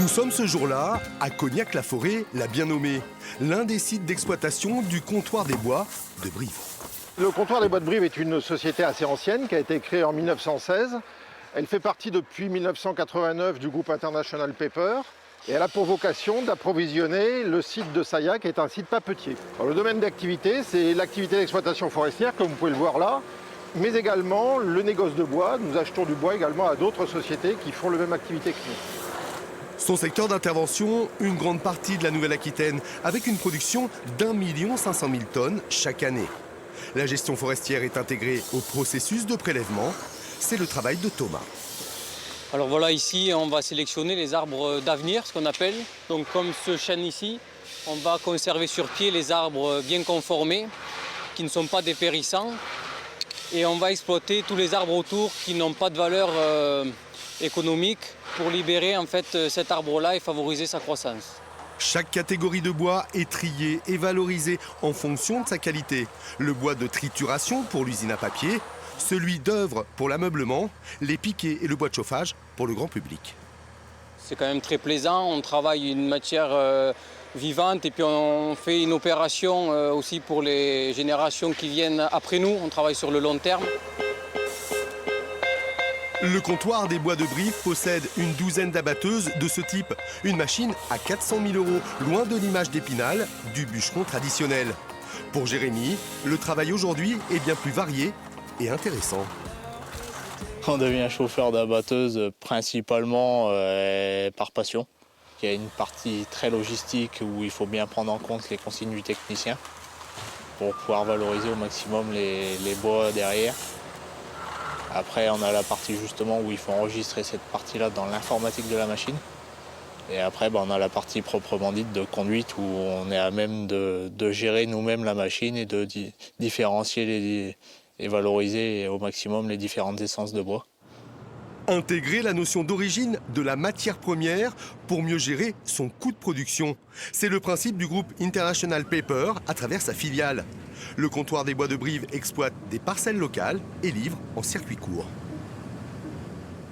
Nous sommes ce jour-là à Cognac-la-Forêt, la bien nommée, l'un des sites d'exploitation du comptoir des bois de Brive. Le comptoir des bois de Brive est une société assez ancienne qui a été créée en 1916. Elle fait partie depuis 1989 du groupe International Paper et elle a pour vocation d'approvisionner le site de Saillac, qui est un site papetier. Alors, le domaine d'activité, c'est l'activité d'exploitation forestière, comme vous pouvez le voir là, mais également le négoce de bois. Nous achetons du bois également à d'autres sociétés qui font la même activité que nous. Son secteur d'intervention, une grande partie de la Nouvelle-Aquitaine, avec une production d'1 500 000 tonnes chaque année. La gestion forestière est intégrée au processus de prélèvement. C'est le travail de Thomas. Alors voilà, ici, on va sélectionner les arbres d'avenir, ce qu'on appelle. Donc comme ce chêne ici, on va conserver sur pied les arbres bien conformés, qui ne sont pas dépérissants. Et on va exploiter tous les arbres autour qui n'ont pas de valeur économique pour libérer en fait cet arbre-là et favoriser sa croissance. Chaque catégorie de bois est triée et valorisée en fonction de sa qualité. Le bois de trituration pour l'usine à papier, celui d'œuvre pour l'ameublement, les piquets et le bois de chauffage pour le grand public. C'est quand même très plaisant, on travaille une matière vivante et puis on fait une opération aussi pour les générations qui viennent après nous, on travaille sur le long terme. Le comptoir des bois de Brive possède une douzaine d'abatteuses de ce type. Une machine à 400 000 €, loin de l'image d'Épinal du bûcheron traditionnel. Pour Jérémy, le travail aujourd'hui est bien plus varié et intéressant. On devient chauffeur d'abatteuse principalement par passion. Il y a une partie très logistique où il faut bien prendre en compte les consignes du technicien pour pouvoir valoriser au maximum les bois derrière. Après, on a la partie justement où il faut enregistrer cette partie-là dans l'informatique de la machine. Et après, on a la partie proprement dite de conduite où on est à même de gérer nous-mêmes la machine et de différencier et valoriser au maximum les différentes essences de bois. Intégrer la notion d'origine de la matière première pour mieux gérer son coût de production. C'est le principe du groupe International Paper à travers sa filiale. Le comptoir des bois de Brive exploite des parcelles locales et livre en circuit court.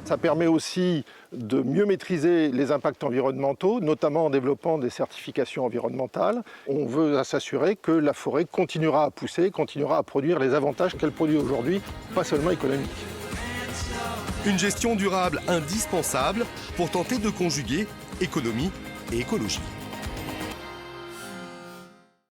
Ça permet aussi de mieux maîtriser les impacts environnementaux, notamment en développant des certifications environnementales. On veut s'assurer que la forêt continuera à pousser, continuera à produire les avantages qu'elle produit aujourd'hui, pas seulement économiques. Une gestion durable indispensable pour tenter de conjuguer économie et écologie.